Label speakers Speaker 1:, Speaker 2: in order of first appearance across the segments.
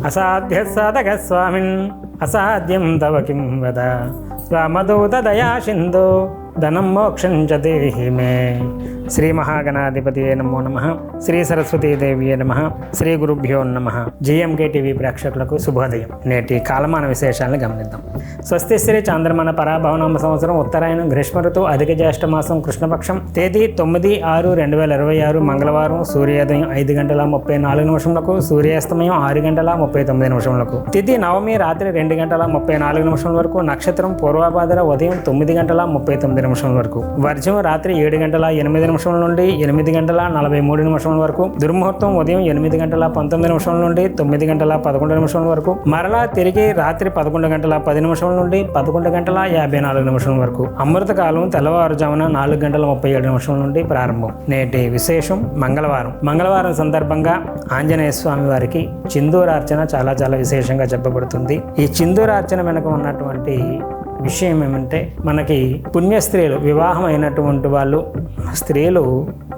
Speaker 1: అసాధ్య సాధక స్వామిన్ అసాధ్యం తవ కిం వద రామదూత దయా సింధు ధనం మోక్షం చ దేహి మే. శ్రీ మహాగణాధిపతియే నమో నమః. శ్రీ సరస్వతీదేవియే నమః. శ్రీ గురుభ్యో నమః. జిఎంకే టీవీ ప్రేక్షకులకు శుభోదయం. నేటి కాలమాన విశేషాలను గమనిద్దాం. స్వస్తి శ్రీ చాంద్రమాన పరాభవనామ సంవత్సరం ఉత్తరాయణం గ్రీష్మ ఋతువు అధిక జ్యేష్ఠ మాసం కృష్ణపక్షం తేదీ 9/6/2026 మంగళవారం. సూర్యోదయం 5:34 సూర్యాస్తమయం 6:39 తిథి నవమి రాత్రి 2:34 వరకు. నక్షత్రం పూర్వభాద్ర ఉదయం 9:39 వరకు. వర్జం రాత్రి 7:08 నుండి 8:43 వరకు. దుర్ముహూర్తం ఉదయం 8:19 నుండి 9:11 వరకు. మరలా తిరిగి రాత్రి 11:10 నుండి 11:54 వరకు. అమృతకాలం తెల్లవారుజామున 4:37 నుండి ప్రారంభం. నేటి విశేషం మంగళవారం సందర్భంగా ఆంజనేయ స్వామి వారికి చిందూరార్చన చాలా చాలా విశేషంగా చెప్పబడుతుంది. ఈ చిందూరార్చన వెనుక ఉన్నటువంటి విషయం ఏమంటే, మనకి పుణ్యస్త్రీలు వివాహం అయినటువంటి వాళ్ళు స్త్రీలు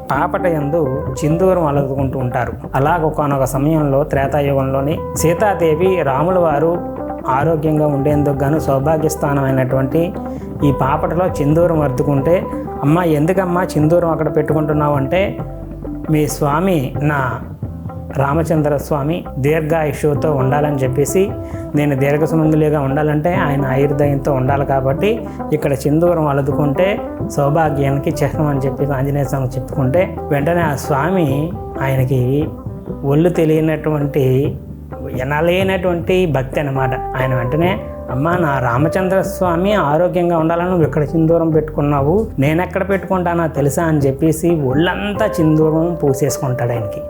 Speaker 1: పాపట యందు చిందూరం అలుకుంటూ ఉంటారు. అలాగ ఒకనొక సమయంలో త్రేతాయుగంలోని సీతాదేవి రాముల వారు ఆరోగ్యంగా ఉండేందుకు గాను సౌభాగ్యస్థానం అయినటువంటి ఈ పాపటలో చిందూరం అద్దుకుంటే, అమ్మ ఎందుకమ్మా చిందూరం అక్కడ పెట్టుకుంటున్నావు అంటే, మీ స్వామి నా రామచంద్ర స్వామి దీర్ఘాయుష్యుతో ఉండాలని చెప్పేసి, నేను దీర్ఘసుమంగులిగా ఉండాలంటే ఆయన ఆయుర్దయంతో ఉండాలి కాబట్టి ఇక్కడ చిందూరం అలుదుకుంటే సౌభాగ్యానికి చిహ్నం అని చెప్పి ఆంజనేయ స్వామి చెప్పుకుంటే, వెంటనే ఆ స్వామి ఆయనకి ఒళ్ళు తెలియనటువంటి ఎనలేనటువంటి భక్తి అన్నమాట. ఆయన వెంటనే, అమ్మా నా రామచంద్ర స్వామి ఆరోగ్యంగా ఉండాలని నువ్వు ఇక్కడ చిందూరం పెట్టుకున్నావు, నేనెక్కడ పెట్టుకుంటానో తెలుసా అని చెప్పేసి ఒళ్ళంతా చిందూరం పూసేసుకుంటాడు ఆయనకి,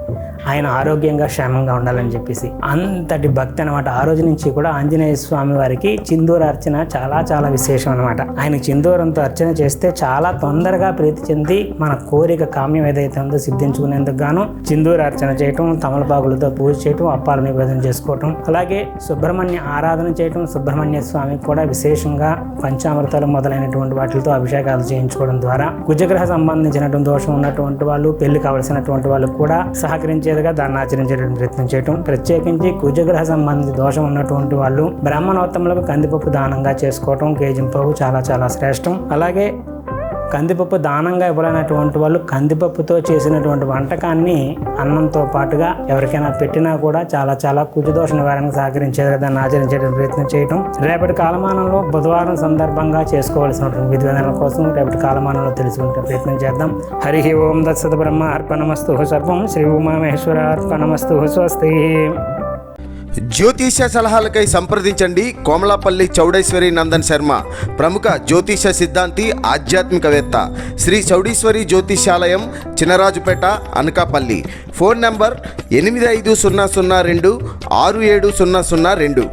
Speaker 1: ఆయన ఆరోగ్యంగా క్షేమంగా ఉండాలని చెప్పేసి. అంతటి భక్తి అనమాట. ఆ రోజు నుంచి కూడా ఆంజనేయ స్వామి వారికి చిందూర అర్చన చాలా చాలా విశేషం అనమాట. ఆయన చిందూరంతో అర్చన చేస్తే చాలా తొందరగా ప్రీతి చెంది మన కోరిక కామ్యం ఏదైతే ఉందో సిద్ధించుకునేందుకు గాను చిందూర అర్చన చేయటం, తమలపాకులతో పూజ చేయటం, అప్పాల నివేదన చేసుకోవటం, అలాగే సుబ్రహ్మణ్య ఆరాధన చేయటం, సుబ్రహ్మణ్య స్వామికి కూడా విశేషంగా పంచామృతాలు మొదలైనటువంటి వాటితో అభిషేకాలు చేయించుకోవడం ద్వారా కుజగ్రహ సంబంధించినటువంటి దోషం ఉన్నటువంటి వాళ్ళు, పెళ్లి కావలసినటువంటి వాళ్ళు కూడా సహకరించేదిగా దాన్ని ఆచరించేటువంటి ప్రయత్నం చేయటం. ప్రత్యేకించి కుజగ్రహ సంబంధించి దోషం ఉన్నటువంటి వాళ్ళు బ్రాహ్మణోత్తములకు కందిపప్పు దానంగా చేసుకోవటం, కేజింపవు చాలా చాలా శ్రేష్టం. అలాగే కందిపప్పు దానంగా ఇవ్వలేనటువంటి వాళ్ళు కందిపప్పుతో చేసినటువంటి వంటకాన్ని అన్నంతో పాటుగా ఎవరికైనా పెట్టినా కూడా చాలా చాలా కుజదోష నివారణకు సహకరించేది దాన్ని ఆచరించే ప్రయత్నం చేయటం. రేపటి కాలమానంలో బుధవారం సందర్భంగా చేసుకోవాల్సినటువంటి విధి విధానాల కోసం రేపటి కాలమానంలో తెలుసుకునే ప్రయత్నం చేద్దాం. హరి ఓం దత్సత్ బ్రహ్మ అర్పణమస్తు సర్వం శ్రీ ఉమామహేశ్వర అర్పణమస్తు. స్వస్తి.
Speaker 2: జ్యోతిష సలహాలకై సంప్రదించండి కోమలాపల్లి చౌడేశ్వరి నందన్ శర్మ, ప్రముఖ జ్యోతిష సిద్ధాంతి, ఆధ్యాత్మికవేత్త. శ్రీ చౌడేశ్వరి జ్యోతిషాలయం, చినరాజుపేట, అనకాపల్లి. Phone number 8500267002.